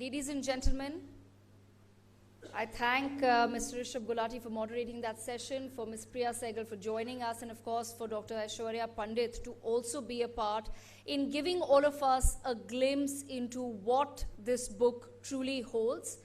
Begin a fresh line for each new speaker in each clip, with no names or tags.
Ladies and gentlemen, I thank Mr. Rishabh Gulati for moderating that session, for Ms. Priya Sehgal for joining us, and of course for Dr. Aishwarya Pandit to also be a part in giving all of us a glimpse into what this book truly holds.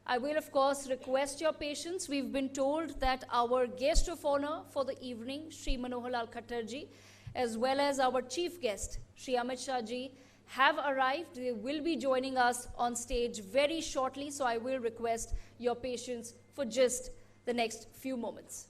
I will of course request your patience. We've been told that our guest of honor for the evening, Shri Manohar Khattar ji, as well as our chief guest, Shri Amit Shah ji, have arrived. They will be joining us on stage very shortly, so I will request your patience for just the next few moments.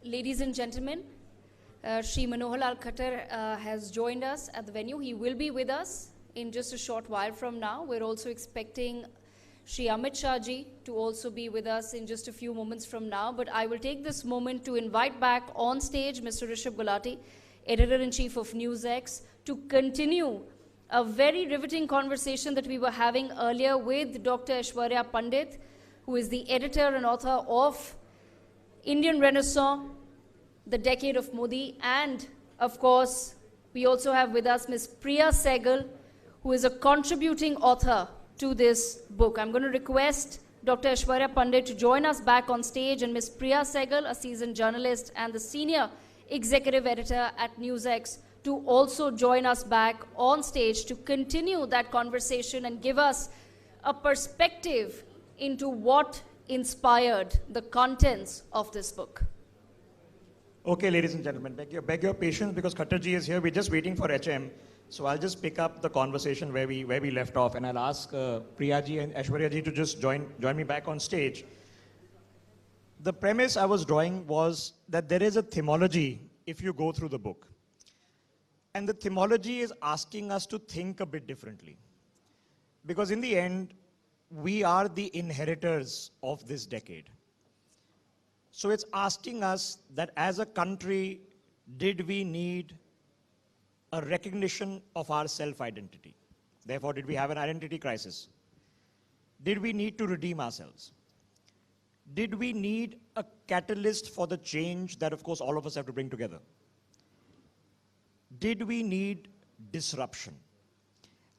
Ladies and gentlemen, Shri Manohar Khattar has joined us at the venue. He will be with us in just a short while from now. We're also expecting Shri Amit Shah ji to also be with us in just a few moments from now. But I will take this moment to invite back on stage Mr. Rishabh Gulati, Editor-in-Chief of NewsX, to continue a very riveting conversation that we were having earlier with Dr. Aishwarya Pandit, who is the editor and author of Indian Renaissance, The Decade of Modi, and of course, we also have with us Ms. Priya Sehgal, who is a contributing author to this book. I'm going to request Dr. Aishwarya Pandit to join us back on stage, and Ms. Priya Sehgal, a seasoned journalist and the senior executive editor at NewsX, to also join us back on stage to continue that conversation and give us a perspective into what inspired the contents of this book.
Okay, ladies and gentlemen, beg your patience because Khattar ji is here. We're just waiting for HM. So I'll just pick up the conversation where we left off, and I'll ask Priya ji and Aishwarya ji to just join me back on stage. The premise I was drawing was that there is a themology if you go through the book. And the themology is asking us to think a bit differently. Because in the end, we are the inheritors of this decade. So it's asking us that as a country, did we need a recognition of our self-identity? Therefore, did we have an identity crisis? Did we need to redeem ourselves? Did we need a catalyst for the change that, of course, all of us have to bring together? Did we need disruption?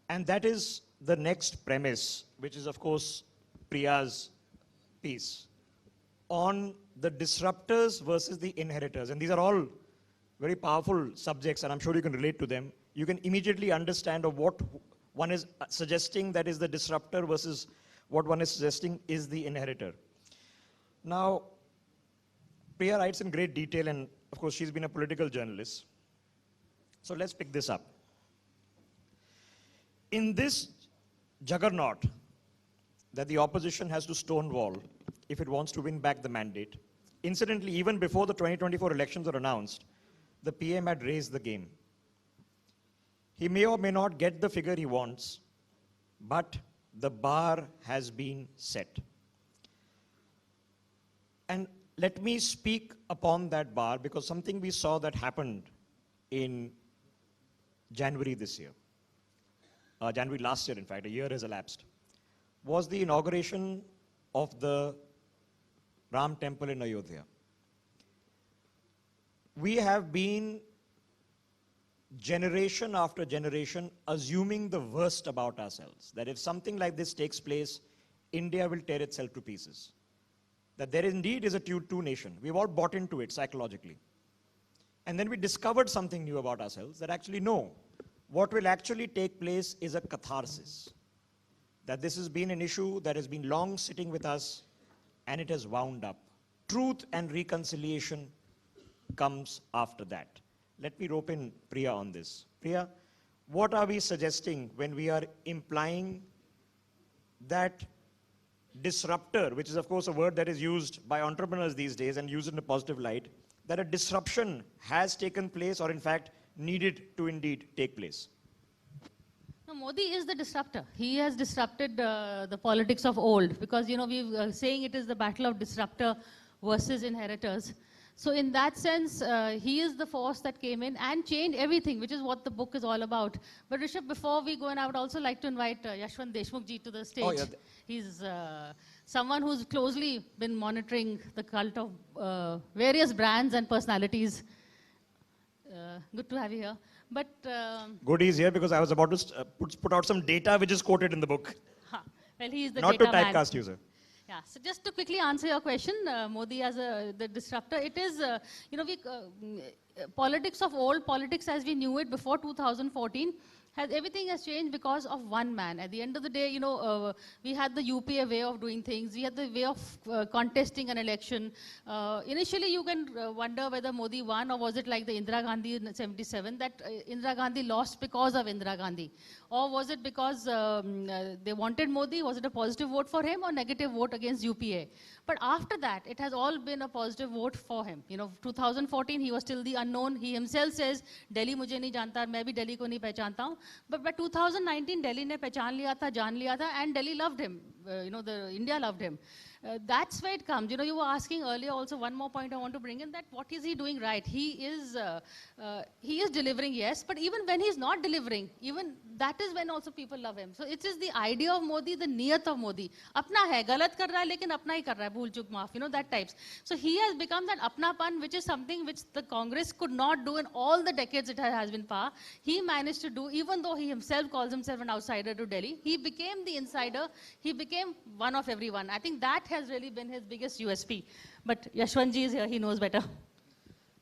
And that is the next premise, which is, of course, Priya's piece, on the disruptors versus the inheritors. And these are all very powerful subjects, and I'm sure you can relate to them. You can immediately understand of what one is suggesting that is the disruptor versus what one is suggesting is the inheritor. Now, Priya writes in great detail, and of course, she's been a political journalist. So let's pick this up. In this juggernaut that the opposition has to stonewall if it wants to win back the mandate, incidentally, even before the 2024 elections were announced, the PM had raised the game. He may or may not get the figure he wants, but the bar has been set. And let me speak upon that bar because something we saw that happened in January this year, January last year, in fact, a year has elapsed, was the inauguration of the Ram Temple in Ayodhya. We have been generation after generation assuming the worst about ourselves, that if something like this takes place, India will tear itself to pieces. That there indeed is a tier 2 nation. We've all bought into it psychologically. And then we discovered something new about ourselves, that actually no, what will actually take place is a catharsis. That this has been an issue that has been long sitting with us and it has wound up. Truth and reconciliation comes after that. Let me rope in Priya on this. Priya, what are we suggesting when we are implying that disruptor, which is of course a word that is used by entrepreneurs these days and used in a positive light, that a disruption has taken place or in fact needed to indeed take place?
No, Modi is the disruptor. He has disrupted the politics of old because, you know, we're saying it is the battle of disruptor versus inheritors. So in that sense, he is the force that came in and changed everything, which is what the book is all about. But Rishabh, before we go, and I would also like to invite Yashwant Deshmukh ji to the stage. Oh, yeah. He's someone who's closely been monitoring the cult of various brands and personalities. Good to have you here. But
good he's here because I was about to put out some data which is quoted in the book.
Well, he's the
not
data
to typecast you, sir.
Yeah, so just to quickly answer your question, Modi as the disruptor, it is, you know, politics of old, politics as we knew it before 2014 Everything has changed because of one man. At the end of the day, we had the UPA way of doing things. We had the way of contesting an election. Initially, you can wonder whether Modi won, or was it like the Indira Gandhi in 77, that Indira Gandhi lost because of Indira Gandhi? Or was it because they wanted Modi? Was it a positive vote for him or negative vote against UPA? But after that, it has all been a positive vote for him. 2014, he was still the unknown. He himself says, Delhi mujhe nahi janta, main bhi Delhi ko nahi pehchanta hu. But by 2019, Delhi ne pehchan liya tha, jaan liya tha, and Delhi loved him. India loved him. That's where it comes. You were asking earlier also, one more point I want to bring in, that what is he doing right? He is delivering, yes, but even when he's not delivering, even that is when also people love him. So it is the idea of Modi, the niyat of Modi. Apna hai, galat kar raha hai, lekin apna hi kar raha hai, bhool chuk maaf, that types. So he has become that apnapan, which is something which the Congress could not do in all the decades it has been power. He managed to do, even though he himself calls himself an outsider to Delhi, he became the insider, he became one of everyone. I think that has really been his biggest USP. But Yashwantji is here, he knows better.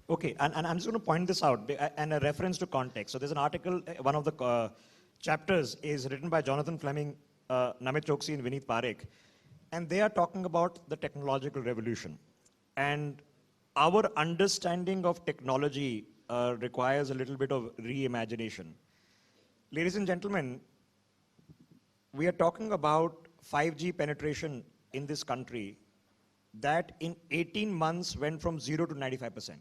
Okay, and I'm just going to point this out, and a reference to context. So there's an article, one of the chapters is written by Jonathan Fleming, Namit Choksi, and Vineet Parekh, and they are talking about the technological revolution. And our understanding of technology requires a little bit of reimagination. Ladies and gentlemen, we are talking about 5G penetration in this country that in 18 months went from 0 to 95%.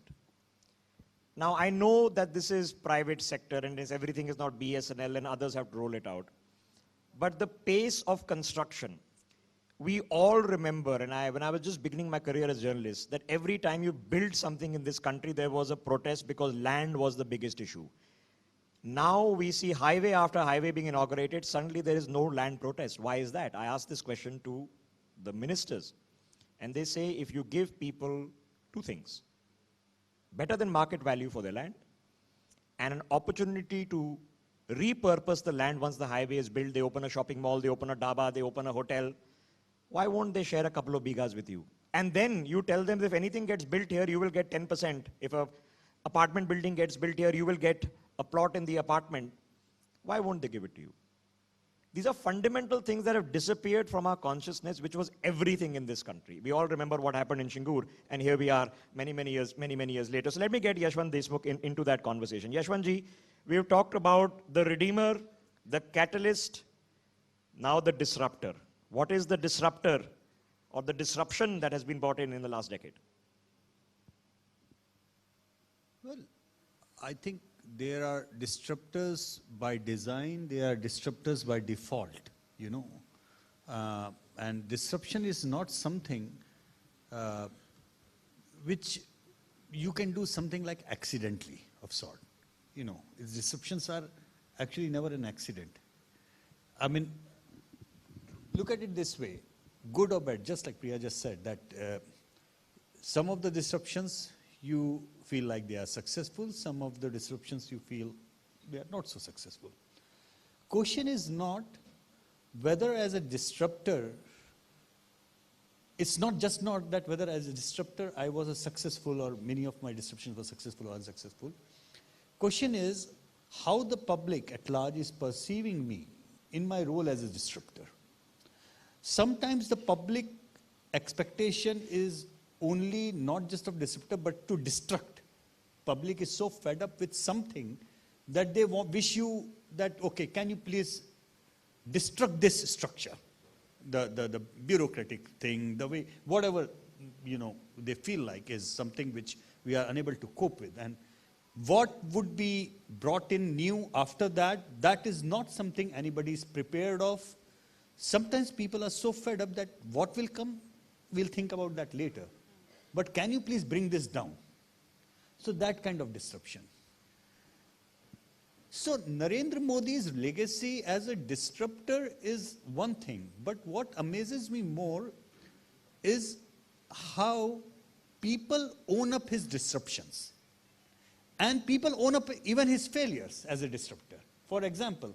Now, I know that this is private sector and everything is not BSNL and others have to roll it out. But the pace of construction, we all remember, and when I was just beginning my career as a journalist, that every time you build something in this country, there was a protest because land was the biggest issue. Now we see highway after highway being inaugurated, suddenly there is no land protest. Why is that? I asked this question to the ministers. And they say if you give people two things, better than market value for their land, and an opportunity to repurpose the land once the highway is built, they open a shopping mall, they open a dhaba, they open a hotel, why won't they share a couple of bighas with you? And then you tell them if anything gets built here, you will get 10%. If a apartment building gets built here, you will get a plot in the apartment. Why won't they give it to you? These are fundamental things that have disappeared from our consciousness, which was everything in this country. We all remember what happened in Shingur, and here we are many years later. So let me get Yashwant Deshmukh into that conversation. Yashwantji, we've talked about the redeemer, the catalyst, now the disruptor. What is the disruptor or the disruption that has been brought in the last decade?
Well, I think there are disruptors by design, there are disruptors by default, and disruption is not something which you can do something like accidentally of sort. Disruptions are actually never an accident. I mean, look at it this way, good or bad, just like Priya just said, that some of the disruptions you feel like they are successful, some of the disruptions you feel they are not so successful. Question is not whether as a disruptor, it's not that whether as a disruptor I was a successful or many of my disruptions were successful or unsuccessful. Question is how the public at large is perceiving me in my role as a disruptor. Sometimes the public expectation is only not just of disruptor but to destruct. Public is so fed up with something that they wish you that, okay, can you please destruct this structure, the bureaucratic thing, the way, whatever, they feel like is something which we are unable to cope with. And what would be brought in new after that, that is not something anybody is prepared of. Sometimes people are so fed up that what will come, we'll think about that later. But can you please bring this down? So that kind of disruption. So Narendra Modi's legacy as a disruptor is one thing, but what amazes me more is how people own up his disruptions. And people own up even his failures as a disruptor. For example,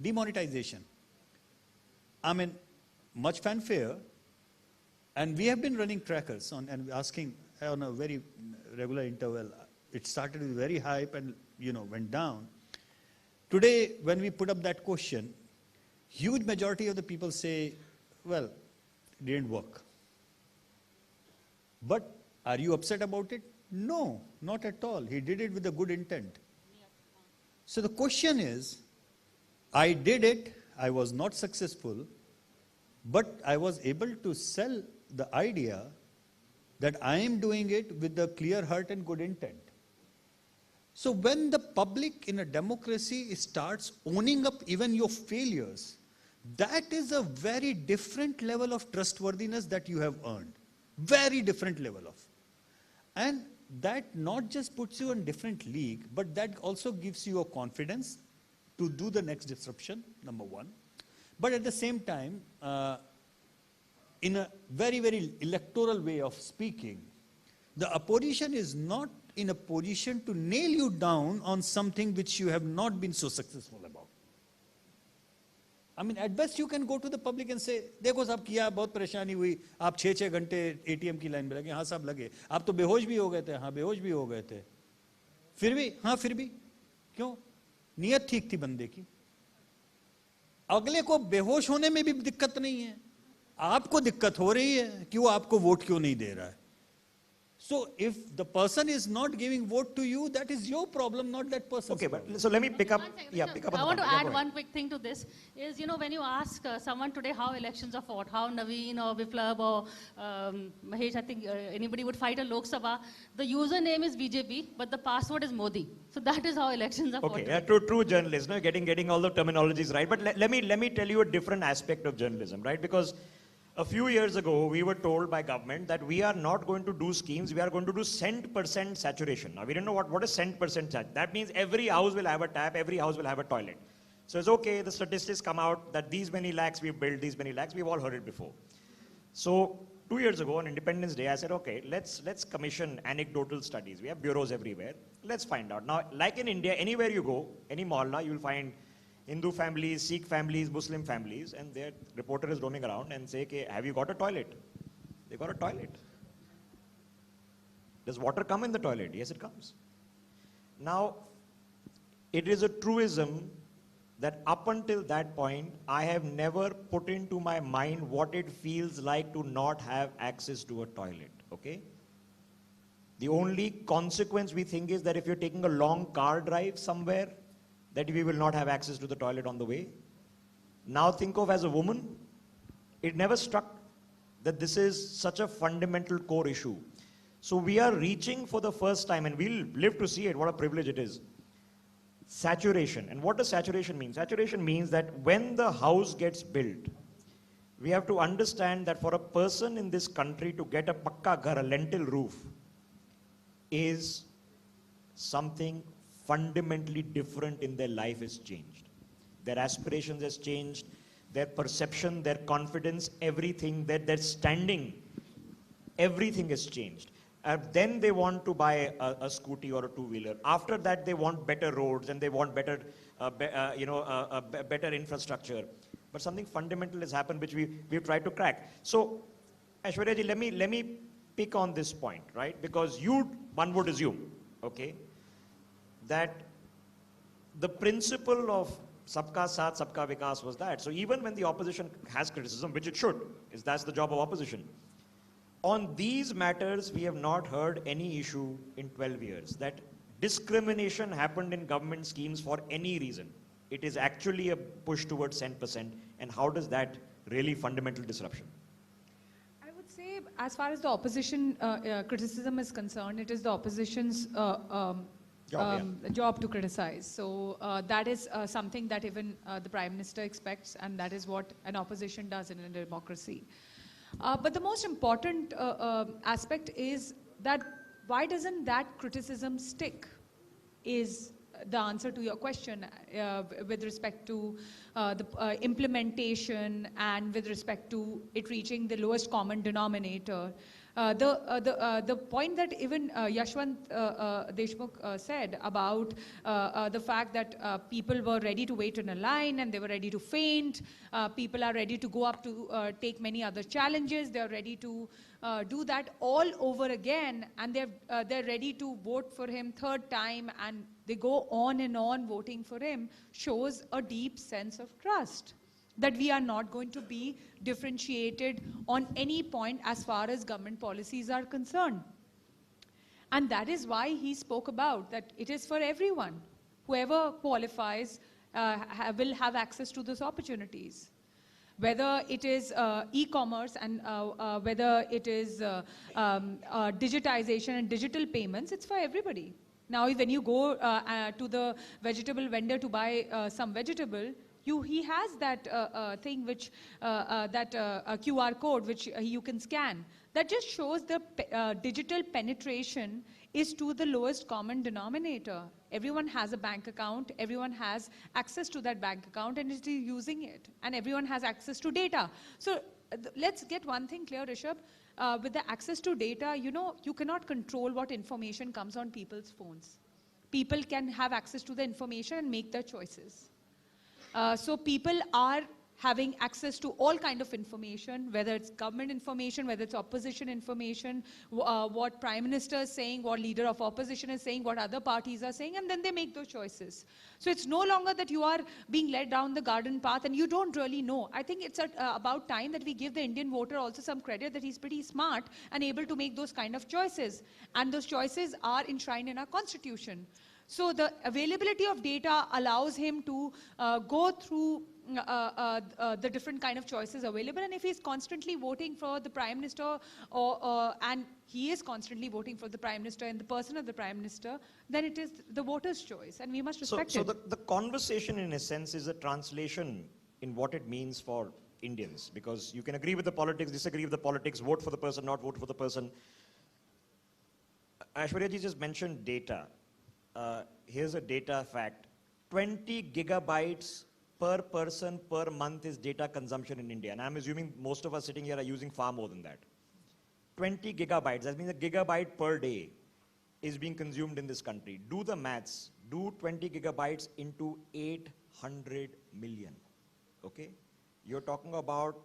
demonetization. I mean, much fanfare, and we have been running trackers and asking on a very regular interval. It started with very hype and went down. Today, when we put up that question, huge majority of the people say, well, it didn't work. But are you upset about it? No, not at all. He did it with a good intent. So the question is, I did it, I was not successful, but I was able to sell the idea that I am doing it with a clear heart and good intent. So when the public in a democracy starts owning up even your failures, that is a very different level of trustworthiness that you have earned. Very different level of. And that not just puts you in different league, but that also gives you a confidence to do the next disruption, number one. But at the same time, in a very, very electoral way of speaking, the opposition is not in a position to nail you down on something which you have not been so successful about. I mean, at best you can go to the public and say, देखो साहब किया बहुत परेशानी हुई, आप 6-6 घंटे ATM की line में लगे, हाँ साहब लगे, आप तो बेहोश भी हो गए थे, हाँ बेहोश भी हो गए थे, फिर भी, हाँ फिर भी, क्यों? नियत ठीक थी बंदे की, अगले को बेहोश होने में भी दिक्कत नहीं है, आपको दिक्कत हो रही है कि वो आपको वोट क्यों नहीं दे रहा है. So if the person is not giving vote to you, that is your problem, not that person's
Okay,
problem.
but so let me pick up.
I want to add one quick thing to this. Is, you know, when you ask someone today how elections are fought, how Naveen or Viplab or Mahesh, I think anybody would fight a Lok Sabha, the username is BJP, but the password is Modi. So that is how elections are fought.
Okay, yeah, true journalist, no, getting all the terminologies right. But let me tell you a different aspect of journalism, right? Because a few years ago, we were told by government that we are not going to do schemes, we are going to do cent percent saturation. Now, we don't know what is cent percent saturation. That means every house will have a tap, every house will have a toilet. So it's okay, the statistics come out that these many lakhs we've built, these many lakhs, we've all heard it before. So 2 years ago on Independence Day, I said, okay, let's commission anecdotal studies. We have bureaus everywhere. Let's find out. Now, like in India, anywhere you go, any mohalla, you'll find Hindu families, Sikh families, Muslim families, and their reporter is roaming around and say, okay, have you got a toilet? They got a toilet. Does water come in the toilet? Yes, it comes. Now, it is a truism that up until that point, I have never put into my mind what it feels like to not have access to a toilet, okay? The only consequence we think is that if you're taking a long car drive somewhere, that we will not have access to the toilet on the way. Now think of as a woman, it never struck that this is such a fundamental core issue. So we are reaching for the first time, and we'll live to see it, what a privilege it is. Saturation. And what does saturation mean? Saturation means that when the house gets built, we have to understand that for a person in this country to get a pakka ghar, a lentil roof, is something fundamentally different in their life has changed. Their aspirations has changed, their perception, their confidence, everything, their standing, everything has changed. Then they want to buy a scooty or a two-wheeler. After that, they want better roads and they want better, better infrastructure. But something fundamental has happened which we've tried to crack. So, Aishwarya ji, let me pick on this point, right? Because one would assume, okay, that the principle of Sabka Saath, Sabka Vikas was that. So even when the opposition has criticism, which it should, that's the job of opposition. On these matters, we have not heard any issue in 12 years. That discrimination happened in government schemes for any reason. It is actually a push towards 10%. And how does that really fundamental disruption?
I would say, as far as the opposition criticism is concerned, it is the opposition's job to criticize. So that is something that even the Prime Minister expects, and that is what an opposition does in a democracy. But the most important aspect is that why doesn't that criticism stick is the answer to your question with respect to the implementation and with respect to it reaching the lowest common denominator. The point that even Yashwant Deshmukh said about the fact that people were ready to wait in a line and they were ready to faint, people are ready to go up to take many other challenges, they're ready to do that all over again, and they're ready to vote for him third time, and they go on and on voting for him, shows a deep sense of trust that we are not going to be differentiated on any point as far as government policies are concerned. And that is why he spoke about that it is for everyone. Whoever qualifies will have access to those opportunities. Whether it is e-commerce and whether it is digitization and digital payments, it's for everybody. Now, when you go to the vegetable vendor to buy some vegetable, he has that thing which, that QR code which you can scan. That just shows the digital penetration is to the lowest common denominator. Everyone has a bank account, everyone has access to that bank account and is using it. And everyone has access to data. So let's get one thing clear, Rishabh. With the access to data, you cannot control what information comes on people's phones. People can have access to the information and make their choices. So people are having access to all kind of information, whether it's government information, whether it's opposition information, what Prime Minister is saying, what leader of opposition is saying, what other parties are saying, and then they make those choices. So it's no longer that you are being led down the garden path and you don't really know. I think it's about time that we give the Indian voter also some credit that he's pretty smart and able to make those kind of choices. And those choices are enshrined in our constitution. So the availability of data allows him to go through the different kind of choices available, and if he's constantly voting for the Prime Minister, and he is constantly voting for the Prime Minister and the person of the Prime Minister, then it is the voter's choice, and we must respect it.
So the conversation, in a sense, is a translation in what it means for Indians, because you can agree with the politics, disagree with the politics, vote for the person, not vote for the person. Aishwarya ji just mentioned data. Here's a data fact. 20 gigabytes per person per month is data consumption in India. And I'm assuming most of us sitting here are using far more than that. 20 gigabytes, that means a gigabyte per day is being consumed in this country. Do the maths. Do 20 gigabytes into 800 million. Okay? You're talking about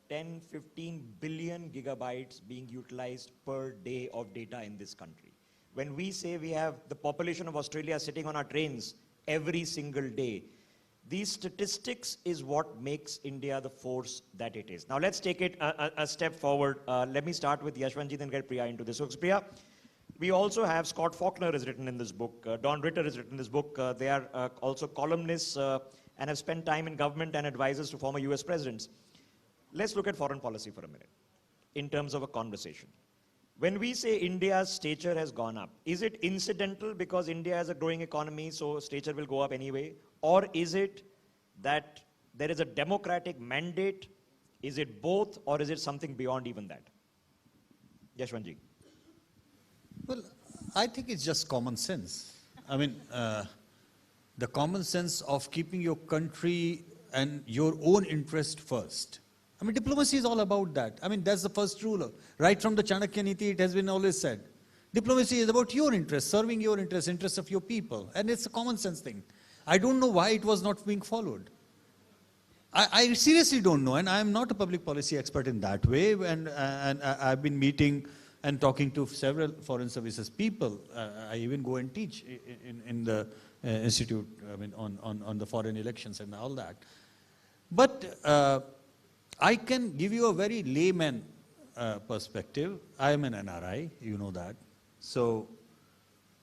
10, 15 billion gigabytes being utilized per day of data in this country. When we say we have the population of Australia sitting on our trains every single day, these statistics is what makes India the force that it is. Now let's take it a step forward. Let me start with Yashwantji, then get Priya into this. So Priya, we also have Scott Faulkner is written in this book. Don Ritter is written in this book. They are also columnists and have spent time in government and advisors to former US presidents. Let's look at foreign policy for a minute in terms of a conversation. When we say India's stature has gone up, is it incidental because India has a growing economy, so stature will go up anyway? Or is it that there is a democratic mandate? Is it both, or is it something beyond even that? Yashwantji.
Well, I think it's just common sense. I mean, the common sense of keeping your country and your own interest first. I mean, diplomacy is all about that. I mean, that's the first rule. Right from the Chanakya Niti, it has been always said. Diplomacy is about your interest, serving your interest, interests of your people. And it's a common sense thing. I don't know why it was not being followed. I seriously don't know. And I'm not a public policy expert in that way. And I've been meeting and talking to several foreign services people. I even go and teach in the institute, I mean, on the foreign elections and all that. But I can give you a very layman perspective. I am an NRI, you know that. So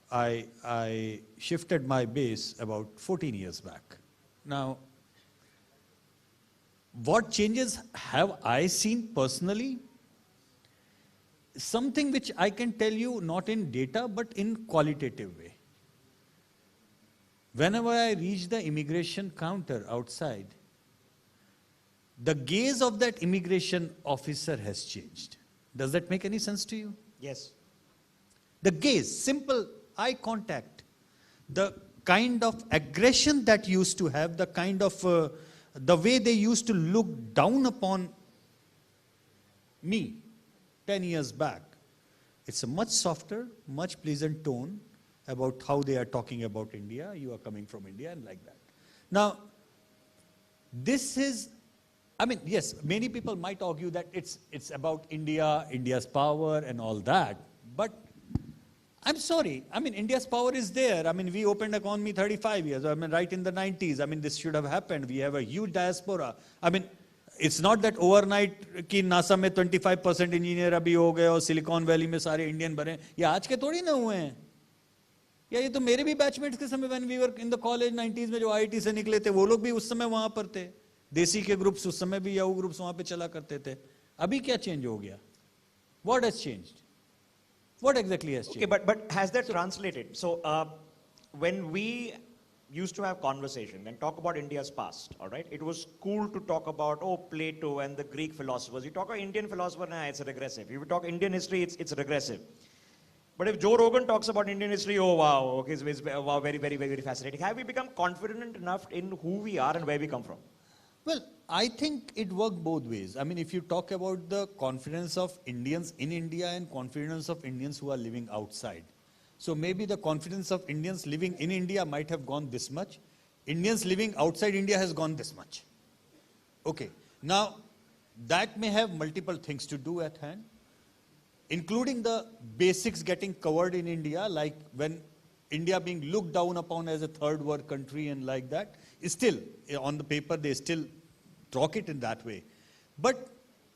I shifted my base about 14 years back. Now, what changes have I seen personally? Something which I can tell you not in data but in qualitative way. Whenever I reach the immigration counter outside, the gaze of that immigration officer has changed. Does that make any sense to you?
Yes.
The gaze, simple eye contact, the kind of aggression that used to have, the kind of, the way they used to look down upon me 10 years back, It's a much softer, much pleasant tone about how they are talking about India. You are coming from India and like that. Now, this is, I mean, yes, many people might argue that it's about India, India's power and all that. But I'm sorry, I mean, India's power is there. I mean, we opened economy 35 years, I mean, right in the 90s. I mean, this should have happened. We have a huge diaspora. I mean, it's not that overnight कि NASA में 25% engineer अभी हो गए और Silicon Valley में सारे Indian बने. ये आज के थोड़ी ना हुए हैं. या ये तो मेरे भी बैचमेट्स के समय when we were in the college 90s में जो IIT से निकले थे वो लोग भी उस समय वहाँ पर थे. देसी के ग्रुप्स उस समय भी याहू ग्रुप्स वहाँ पे चला करते थे. अभी क्या चेंज हो गया? What has changed? What exactly has changed?
Okay, but has that translated? So when we used to have conversation and talk about India's past, all right? It was cool to talk about, oh, Plato and the Greek philosophers. You talk about Indian philosopher, nah, it's regressive. If you talk Indian history, it's regressive. But if Joe Rogan talks about Indian history, oh, wow, okay, it's wow, very, very, very, very fascinating. Have we become confident enough in who we are and where we come from?
Well, I think it worked both ways. I mean, if you talk about the confidence of Indians in India and confidence of Indians who are living outside. So maybe the confidence of Indians living in India might have gone this much. Indians living outside India has gone this much. Okay. Now, that may have multiple things to do at hand, including the basics getting covered in India, like when India being looked down upon as a third world country and like that. Still, on the paper, they still talk it in that way. But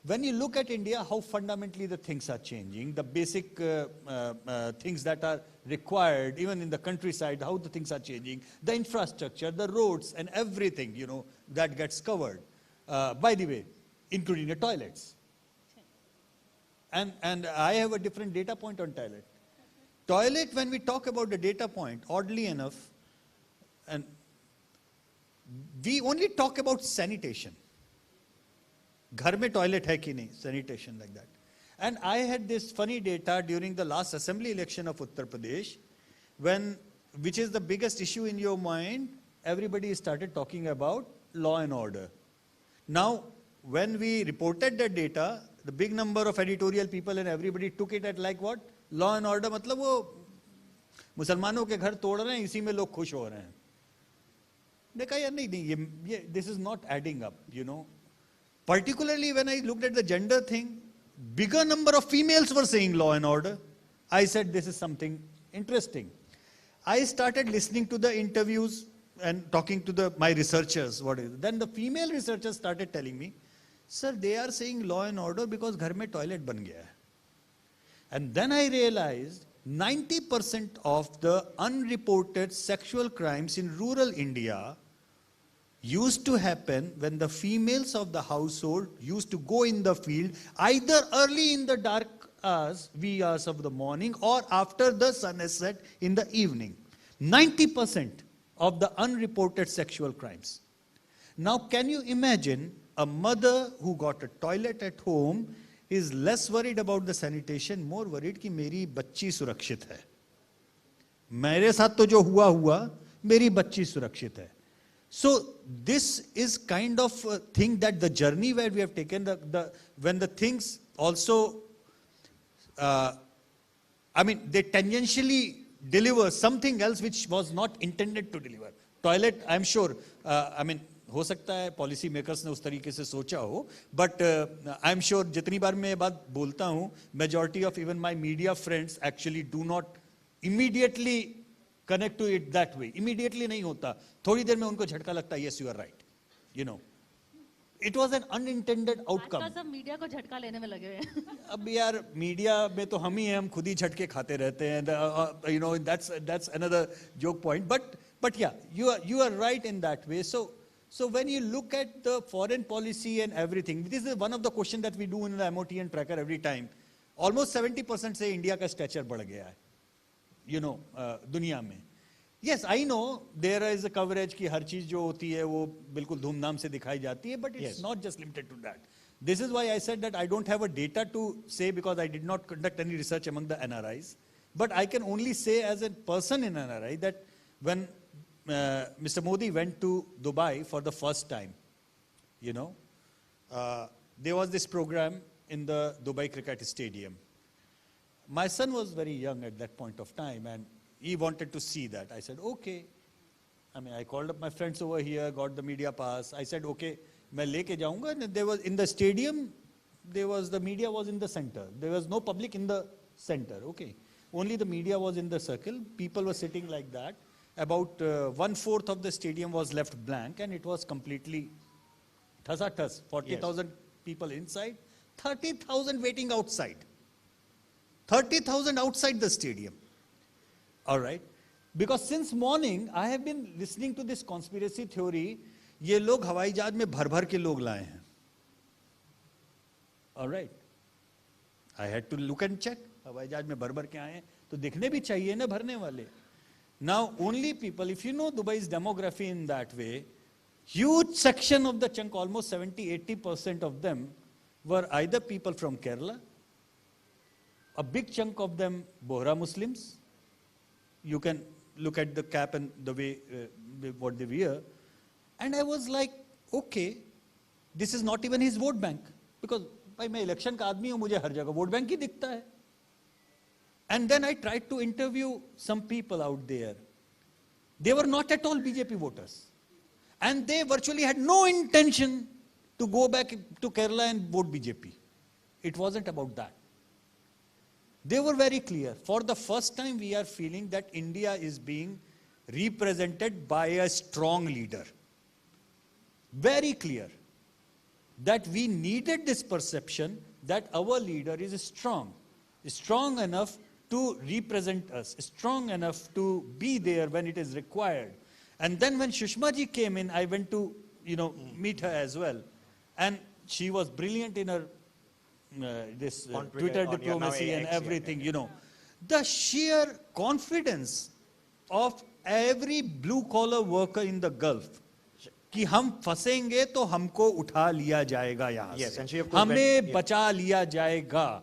when you look at India, how fundamentally the things are changing, the basic things that are required, even in the countryside, how the things are changing, the infrastructure, the roads and everything, you know, that gets covered. By the way, including the toilets. And I have a different data point on toilet. Toilet, when we talk about the data point, oddly enough, and we only talk about sanitation. घर में toilet है कि नहीं, sanitation like that. And I had this funny data during the last assembly election of Uttar Pradesh, which is the biggest issue in your mind, everybody started talking about law and order. Now, when we reported that data, the big number of editorial people and everybody took it at like what? Law and order, मतलब वो मुसलमानों के घर तोड़ रहे हैं, इसी में लोग खुश हो रहे हैं. देखा यार नहीं, this is not adding up, you know. Particularly when I looked at the gender thing, bigger number of females were saying law and order. I said this is something interesting. I started listening to the interviews and talking to my researchers. Then the female researchers started telling me, sir, they are saying law and order because घर में toilet बन गया है. And then I realized 90% of the unreported sexual crimes in rural India used to happen when the females of the household used to go in the field either early in the dark hours, wee hours of the morning, or after the sun has set in the evening. 90% of the unreported sexual crimes. Now, can you imagine a mother who got a toilet at home is less worried about the sanitation, more worried कि मेरी बच्ची सुरक्षित है. मेरे साथ तो जो हुआ, मेरी बच्ची सुरक्षित है. So this is kind of a thing that the journey where we have taken, when the things also, I mean, they tangentially deliver something else which was not intended to deliver. Toilet, I'm sure, I mean, हो सकता है policy makers ने उस तरीके से सोचा हो, but I am sure जितनी बार मैं ये बात बोलता हूँ, majority of even my media friends actually do not immediately connect to it that way. Immediately नहीं होता, थोड़ी देर में उनको झटका लगता है, yes you are right, you know. It was an unintended outcome.
सब मीडिया को झटका लेने में लगे हुए हैं.
अब यार मीडिया में तो हम ही हैं, हम खुद ही झटके खाते रहते हैं, you know. That's another joke point, but या you are right in that way. So when you look at the foreign policy and everything, this is one of the questions that we do in the MOTN tracker every time. Almost 70% say India का stature बढ़ गया है, you know, दुनिया में. Yes, I know there is a coverage कि हर चीज जो होती है वो बिल्कुल धूमधाम से दिखाई जाती है, but it's not just limited to that. This is why I said that I don't have a data to say because I did not conduct any research among the NRIs. But I can only say as a person in NRI that when Mr. Modi went to Dubai for the first time, you know, there was this program in the Dubai Cricket Stadium. my son was very young at that point of time, and he wanted to see that. I said, okay. I mean, I called up my friends over here, got the media pass. I said, okay, मैं लेके जाऊंगा. And there was in the stadium, the media was in the center. There was no public in the center. Okay, only the media was in the circle. People were sitting like that. About 1/4 of the stadium was left blank, and it was completely thasa-thas. 40,000 people inside, 30,000 waiting outside. 30,000 outside the stadium. All right. Because since morning, I have been listening to this conspiracy theory. ये लोग हवाई जहाज में भर-भर के लोग लाए हैं. All right. I had to look and check. हवाई जहाज में भर-भर के आए हैं, तो दिखने भी चाहिए ना भरने वाले. Now, only people, if you know Dubai's demography in that way, huge section of the chunk, almost 70-80% of them, were either people from Kerala, a big chunk of them Bohra Muslims. You can look at the cap and the way what they wear. And I was like, okay, this is not even his vote bank. Because भाई मैं election का आदमी हूँ, मुझे हर जगह vote bank ही दिखता है. And then I tried to interview some people out there. They were not at all BJP voters. And they virtually had no intention to go back to Kerala and vote BJP. It wasn't about that. They were very clear. For the first time, we are feeling that India is being represented by a strong leader. Very clear. That we needed this perception that our leader is strong enough to represent us, strong enough to be there when it is required. And then when Sushma ji came in, I went to, meet her as well. And she was brilliant in her Twitter diplomacy and everything, The sheer confidence of every blue-collar worker in the Gulf कि हम फंसेंगे तो हमको उठा लिया जाएगा यहाँ से, हमें बचा लिया जाएगा.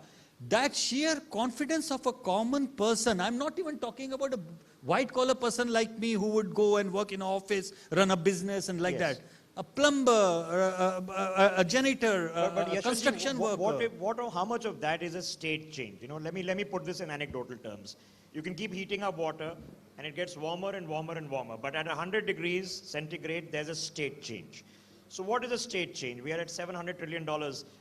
That sheer confidence of a common person. I'm not even talking about a white-collar person like me who would go and work in an office, run a business and like that. A plumber, a janitor, a construction worker.
How much of that is a state change? Let me put this in anecdotal terms. You can keep heating up water and it gets warmer and warmer and warmer. But at 100 degrees centigrade, there's a state change. So what is a state change? We are at $700 trillion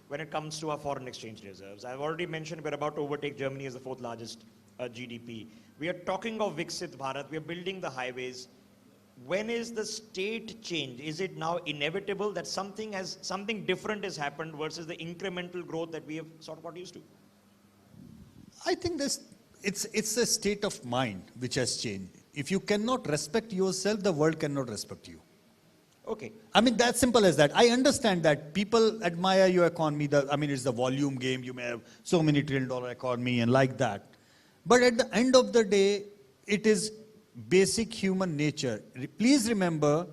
when it comes to our foreign exchange reserves. I've already mentioned we're about to overtake Germany as the 4th largest GDP. We are talking of Viksit Bharat. We are building the highways. When is the state change? Is it now inevitable that something different has happened versus the incremental growth that we have sort of got used to?
I think it's a state of mind which has changed. If you cannot respect yourself, the world cannot respect you.
Okay.
I mean, that's simple as that. I understand that people admire your economy. It's the volume game. You may have so many $1 trillion economy and like that. But at the end of the day, it is basic human nature. Please remember,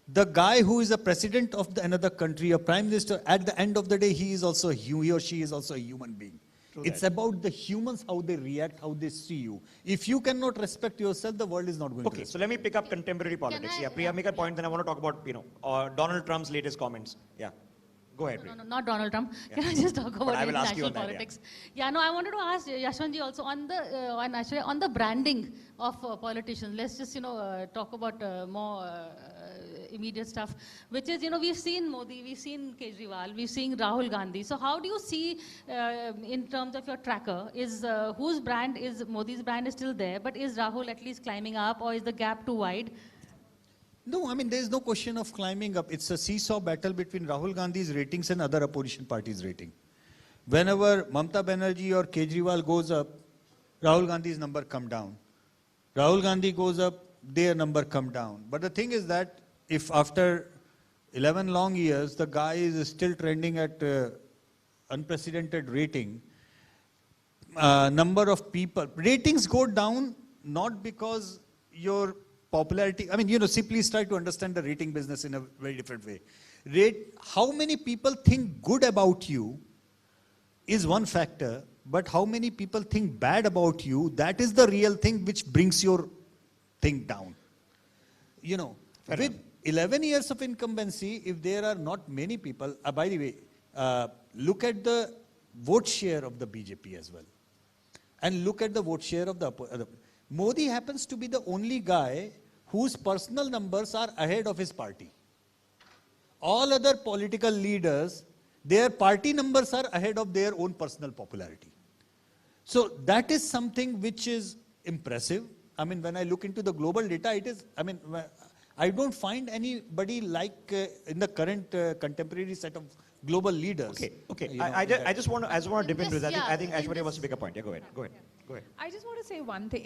the guy who is a president of another country, a prime minister, at the end of the day, he or she is also a human being. It's about the humans, how they react, how they see you. If you cannot respect yourself, the world is not going to respect.
So let me pick up contemporary politics. Priya, make a point, then I want to talk about, Donald Trump's latest comments. Yeah. Go ahead.
No, not Donald Trump. Can I just talk about international politics?
I
wanted to ask Yashwantji also on the branding of politicians. Let's just talk about more immediate stuff, which is we've seen Modi, we've seen Kejriwal, we've seen Rahul Gandhi. So how do you see in terms of your tracker is whose brand is Modi's brand is still there, but is Rahul at least climbing up, or is the gap too wide?
No, there is no question of climbing up. It's a seesaw battle between Rahul Gandhi's ratings and other opposition parties' rating. Whenever Mamata Banerjee or Kejriwal goes up, Rahul Gandhi's number come down. Rahul Gandhi goes up, their number come down. But the thing is that if after 11 long years, the guy is still trending at unprecedented rating, number of people, ratings go down not because your popularity, simply try to understand the rating business in a very different way. How many people think good about you is one factor, but how many people think bad about you, that is the real thing which brings your thing down. With 11 years of incumbency, if there are not many people, by the way, look at the vote share of the BJP as well. and look at the vote share of the other. Modi happens to be the only guy whose personal numbers are ahead of his party. All other political leaders, their party numbers are ahead of their own personal popularity. So that is something which is impressive. I mean, when I look into the global data, it is, I mean, I don't find anybody like in the current contemporary set of global leaders.
Okay.
You know,
I just want to dip into this.
Yeah,
I think
in
Aishwarya
this-
wants to make a point. Yeah, go ahead.
I just want to say one thing.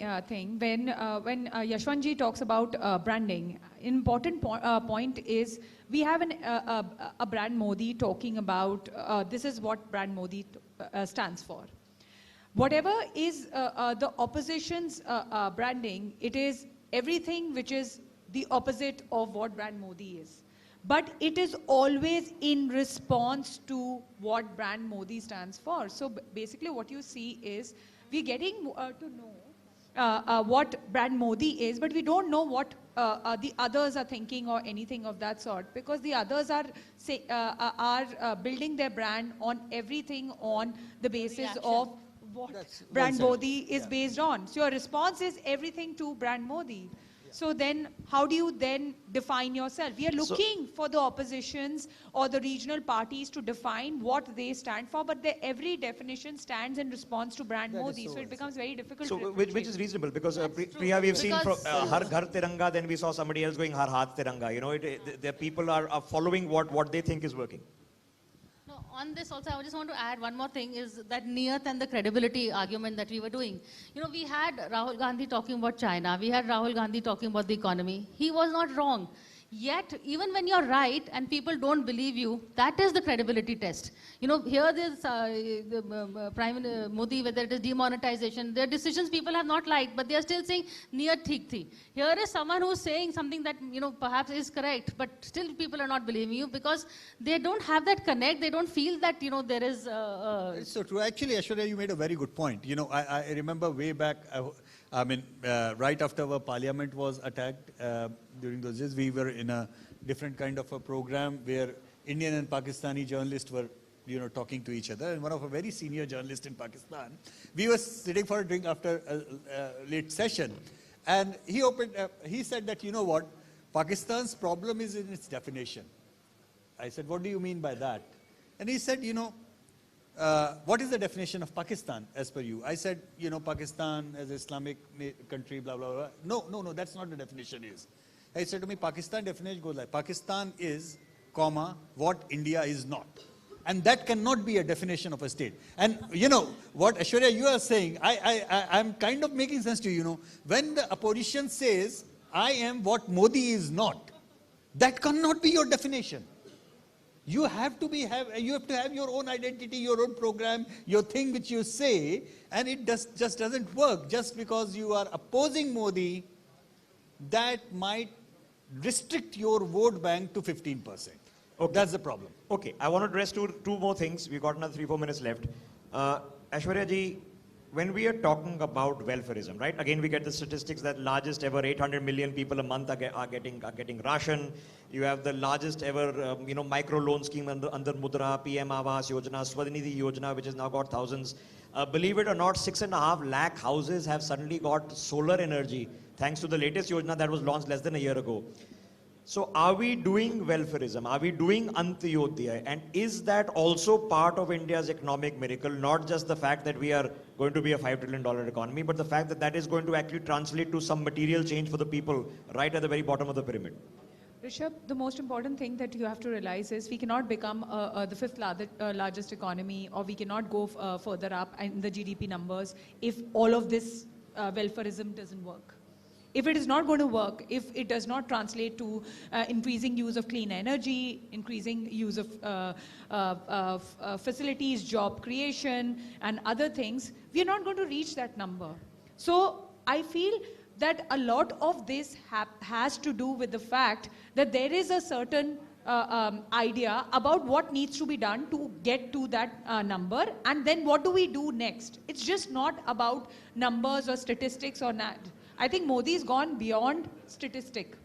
When Yashwantji talks about branding, important point is we have a brand Modi talking about this is what brand Modi stands for. Whatever is the opposition's branding, it is everything which is the opposite of what brand Modi is. But it is always in response to what brand Modi stands for. So basically what you see is we're getting to know what brand Modi is, but we don't know what the others are thinking or anything of that sort, because the others are building their brand on everything on the basis
Reaction.
of what
That's
brand
well said.
Modi is based on. So your response is everything to brand Modi. So then how do you then define yourself? We are looking for the oppositions or the regional parties to define what they stand for, but every definition stands in response to brand
That is
Modi.
so
So it becomes very difficult
So
to
which is
differentiate.
reasonable, because
That's true.
Priya, we've seen from
Because,
Har Ghar Tiranga, then we saw somebody else going Har Haath Tiranga. You know, the people are following what they think is working.
No, on this also, I just want to add one more thing, is that niyat and the credibility argument that we were doing. You know, we had Rahul Gandhi talking about China. We had Rahul Gandhi talking about the economy. He was not wrong. Yet, even when you're right and people don't believe you, that is the credibility test. You know, here there's Prime Minister Modi, whether it is demonetization, their decisions people have not liked, but they are still saying, niyat theek thi. Here is someone who's saying something that, you know, perhaps is correct, but still people are not believing you because they don't have that connect. They don't feel that, you know, there is...
It's so true. Actually, Aishwarya, you made a very good point. You know, I remember way back, I mean, right after our parliament was attacked, during those days, we were in a different kind of a program where Indian and Pakistani journalists were, you know, talking to each other. And one of a very senior journalist in Pakistan, we were sitting for a drink after a late session. And he said that, you know what, Pakistan's problem is in its definition. I said, what do you mean by that? And he said, you know, what is the definition of Pakistan as per you? I said, you know, Pakistan as Islamic country, blah, blah, blah. No, that's not the definition is. He said to me, Pakistan definition goes like, Pakistan is, comma, what India is not. And that cannot be a definition of a state. And, you know, what Aishwarya, you are saying, I'm kind of making sense to you, you know. When the opposition says, I am what Modi is not, that cannot be your definition. You have to have your own identity, your own program, your thing which you say, and it just doesn't work. Just because you are opposing Modi, that might restrict your vote bank to 15%.
Okay.
That's the problem.
Okay, I want to address two more things. We've got another 3-4 minutes left. Aishwarya ji, when we are talking about welfareism, right? Again, we get the statistics that largest ever 800 million people a month are getting ration. You have the largest ever, micro loan scheme under Mudra, PM Awas Yojana, Swadnidhi Yojana, which has now got thousands. Believe it or not, 6.5 lakh houses have suddenly got solar energy thanks to the latest Yojana that was launched less than a year ago. So are we doing welfareism? Are we doing Antyodaya? And is that also part of India's economic miracle? Not just the fact that we are going to be a $5 trillion economy, but the fact that that is going to actually translate to some material change for the people right at the very bottom of the pyramid.
Rishabh, the most important thing that you have to realize is we cannot become the fifth largest economy, or we cannot go further up in the GDP numbers if all of this welfareism doesn't work. If it is not going to work, if it does not translate to increasing use of clean energy, increasing use of facilities, job creation, and other things, we are not going to reach that number. So I feel that a lot of this has to do with the fact that there is a certain idea about what needs to be done to get to that number, and then what do we do next. It's just not about numbers or statistics or not. I think Modi's gone beyond statistic,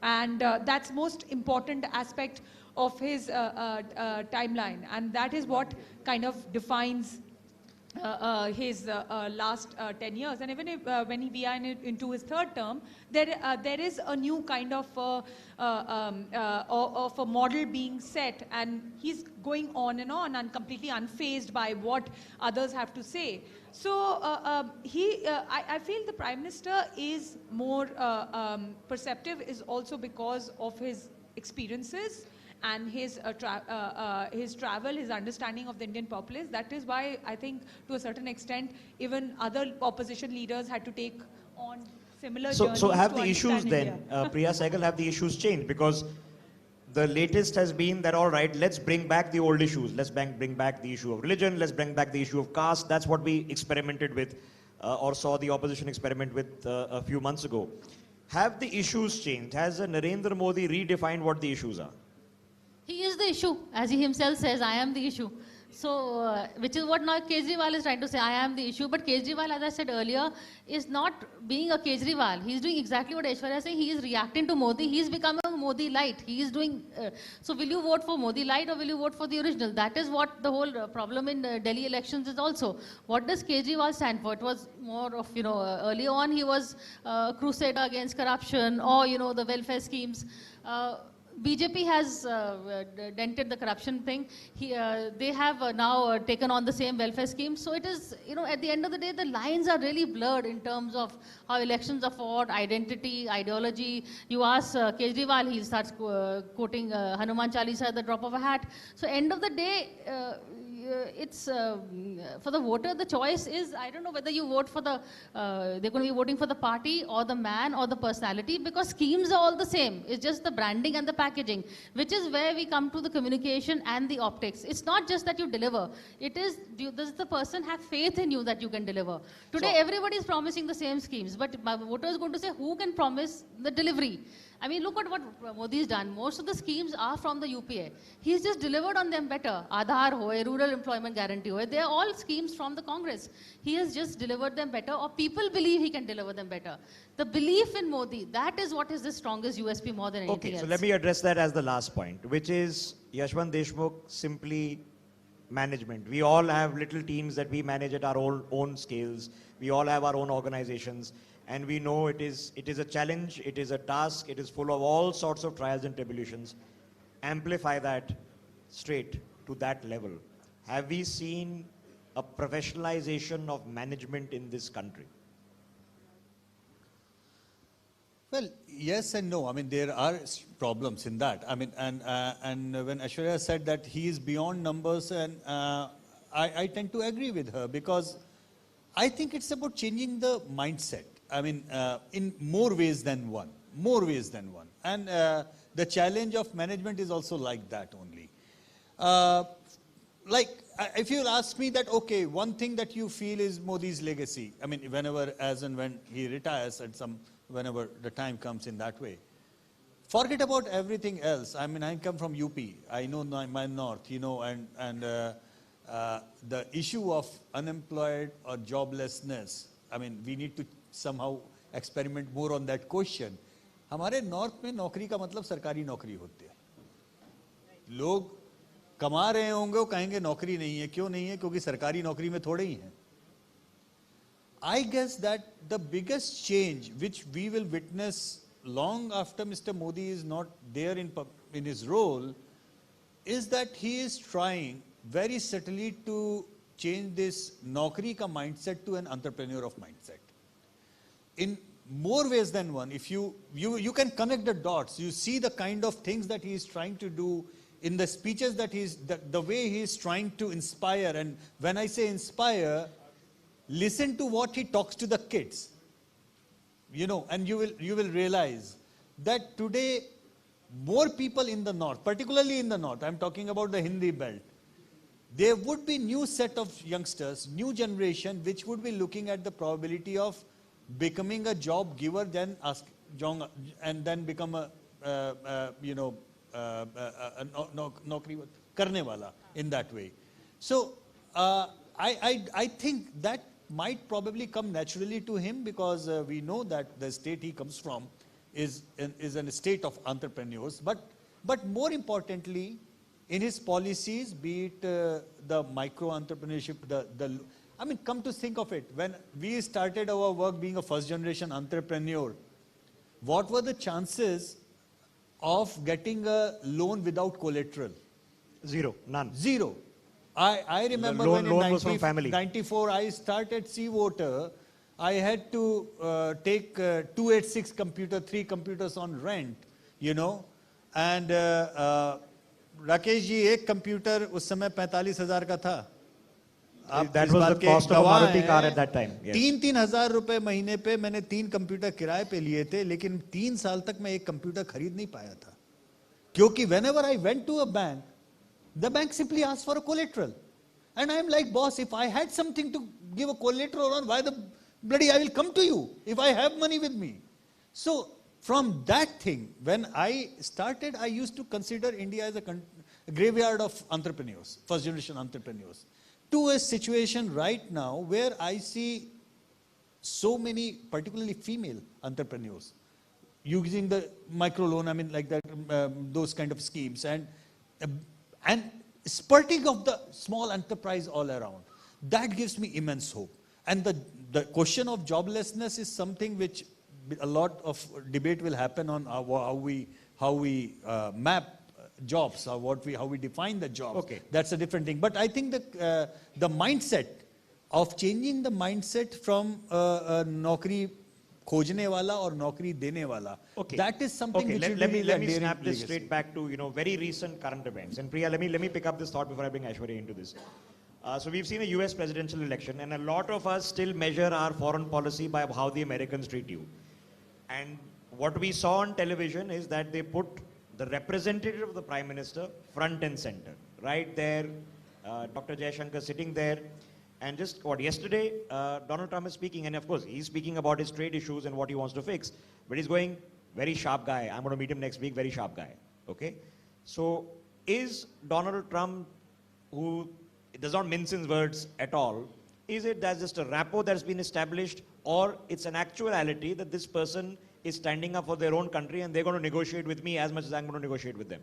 and that's most important aspect of his timeline, and that is what kind of defines his last 10 years, and even if, when we are into his third term, there is a new kind of a model being set, and he's going on and completely unfazed by what others have to say. So I feel the Prime Minister is more perceptive is also because of his experiences and his travel, his understanding of the Indian populace. That is why I think to a certain extent even other opposition leaders had to take on similar journeys.
So have
to
the issues
understand
then, Priya Sehgal, have the issues changed? Because the latest has been that, all right, let's bring back the old issues. Let's bring back the issue of religion. Let's bring back the issue of caste. That's what we experimented with or saw the opposition experiment with a few months ago. Have the issues changed? Has Narendra Modi redefined what the issues are?
He is the issue. As he himself says, I am the issue. So, which is what now Kejriwal is trying to say, I am the issue. But Kejriwal, as I said earlier, is not being a Kejriwal. He's doing exactly what Aishwarya is saying. He is reacting to Modi. He's becoming Modi light. He is doing... so will you vote for Modi light or will you vote for the original? That is what the whole problem in Delhi elections is also. What does Kejriwal stand for? It was more of, earlier on he was crusader against corruption or, the welfare schemes. BJP has dented the corruption thing. They have now taken on the same welfare scheme. So it is, at the end of the day, the lines are really blurred in terms of how elections are fought, identity, ideology. You ask Kejriwal, he starts quoting Hanuman Chalisa at the drop of a hat. So end of the day, it's for the voter, the choice is, I don't know whether you vote for the, they're going to be voting for the party or the man or the personality, because schemes are all the same. It's just the branding and the packaging, which is where we come to the communication and the optics. It's not just that you deliver. It is, does the person have faith in you that you can deliver? Today, everybody is promising the same schemes, but my voter is going to say, who can promise the delivery? I mean, look at what Modi has done. Most of the schemes are from the UPA. He's just delivered on them better. Aadhaar hoye, rural employment guarantee hoye. They are all schemes from the Congress. He has just delivered them better, or people believe he can deliver them better. The belief in Modi, that is what is the strongest USP more than anything else.
Okay, so let me address that as the last point, which is Yashwant Deshmukh simply management. We all have little teams that we manage at our own scales. We all have our own organizations. And we know it is a challenge, it is a task, it is full of all sorts of trials and tribulations. Amplify that straight to that level. Have we seen a professionalization of management in this country?
Well, yes and no. I mean, there are problems in that. I mean, and when Aishwarya said that he is beyond numbers, and I tend to agree with her, because I think it's about changing the mindset. I mean, in more ways than one. And the challenge of management is also like that only. Like, if you ask me that, okay, one thing that you feel is Modi's legacy. I mean, whenever, as and when he retires at whenever the time comes in that way. Forget about everything else. I mean, I come from UP. I know my north, and the issue of unemployed or joblessness, I mean, we need to somehow experiment more on that question. हमारे north में नौकरी का मतलब सरकारी नौकरी होती है. लोग कमा रहे होंगे, वो कहेंगे नौकरी नहीं है. क्यों नहीं है? क्योंकि सरकारी नौकरी में थोड़े ही हैं. I guess that the biggest change which we will witness long after Mr. Modi is not there in his role is that he is trying very subtly to change this naukri ka mindset to an entrepreneur of mindset. In more ways than one, if you can connect the dots, you see the kind of things that he is trying to do in the speeches that the way he is trying to inspire. And when I say inspire, listen to what he talks to the kids, and you will realize that today more people in the north, particularly in the north, I'm talking about the Hindi belt, there would be new set of youngsters, new generation, which would be looking at the probability of becoming a job giver, then and then become a naukri karne wala in that way. So I think that might probably come naturally to him, because we know that the state he comes from is a state of entrepreneurs. But more importantly, in his policies, be it the micro entrepreneurship, I mean, come to think of it, when we started our work being a first generation entrepreneur, what were the chances of getting a loan without collateral?
Zero, none.
Zero. I remember
loan
when in
was from family.
94 I started Seawater, I had to take 286 computer, 3 computers on rent, you know, and Rakesh ji एक computer उस समय 45,000 का था.
That was the cost of a Maruti car at that time. Yes.
3,000 रुपए महीने पे मैंने 3 computer किराए पे लिए थे, लेकिन 3 साल तक मैं एक कंप्यूटर खरीद नहीं पाया था, क्योंकि whenever I went to a bank, the bank simply asked for a collateral, and I am like, boss, if I had something to give a collateral on, why the bloody I will come to you if I have money with me. So from that thing, when I started, I used to consider India as a graveyard of entrepreneurs, first generation entrepreneurs, to a situation right now where I see so many, particularly female entrepreneurs, using the micro loan, I mean like that, those kind of schemes, and spurting of the small enterprise all around. That gives me immense hope. And the question of joblessness is something which a lot of debate will happen on how we map jobs, how we define the jobs.
Okay.
That's a different thing. But I think the mindset of changing the mindset from naukri khojne wala or naukri dene wala.
Okay.
That is something which
let me
enduring
snap this
legacy.
straight back to very recent current events. And Priya, let me pick up this thought before I bring Aishwarya into this. So we've seen a US presidential election, and a lot of us still measure our foreign policy by how the Americans treat you. And what we saw on television is that they put the representative of the Prime Minister front and center. Right there, Dr. Jaishankar sitting there. And just yesterday, Donald Trump is speaking, and of course, he's speaking about his trade issues and what he wants to fix. But he's going, very sharp guy. I'm going to meet him next week, very sharp guy. Okay? So is Donald Trump, who does not mince his words at all, is it that's just a rapport that's been established, or it's an actuality that this person is standing up for their own country and they're going to negotiate with me as much as I'm going to negotiate with them?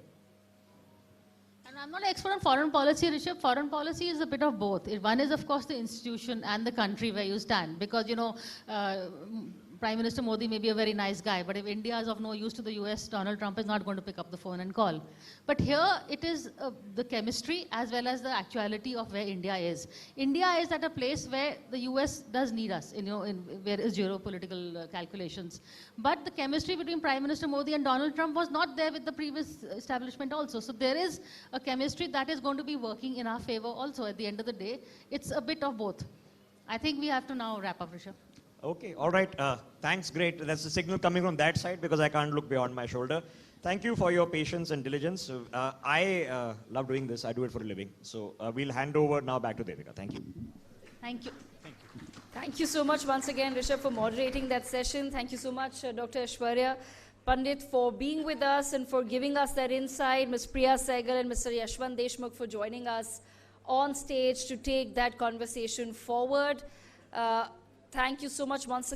And I'm not an expert on foreign policy, Rishabh. Foreign policy is a bit of both. One is, of course, the institution and the country where you stand. Because, Prime Minister Modi may be a very nice guy, but if India is of no use to the US, Donald Trump is not going to pick up the phone and call. But here it is the chemistry as well as the actuality of where India is. India is at a place where the US does need us, where is geopolitical calculations. But the chemistry between Prime Minister Modi and Donald Trump was not there with the previous establishment also. So there is a chemistry that is going to be working in our favor also at the end of the day. It's a bit of both. I think we have to now wrap up, Rishabh.
Okay, all right. Thanks, great. That's the signal coming from that side because I can't look beyond my shoulder. Thank you for your patience and diligence. I love doing this. I do it for a living. So we'll hand over now back to Devika. Thank you.
Thank you.
Thank you.
Thank you so much once again, Rishabh, for moderating that session. Thank you so much, Dr. Aishwarya Pandit, for being with us and for giving us that insight. Ms. Priya Sehgal and Mr. Yashwant Deshmukh for joining us on stage to take that conversation forward. Thank you so much once again.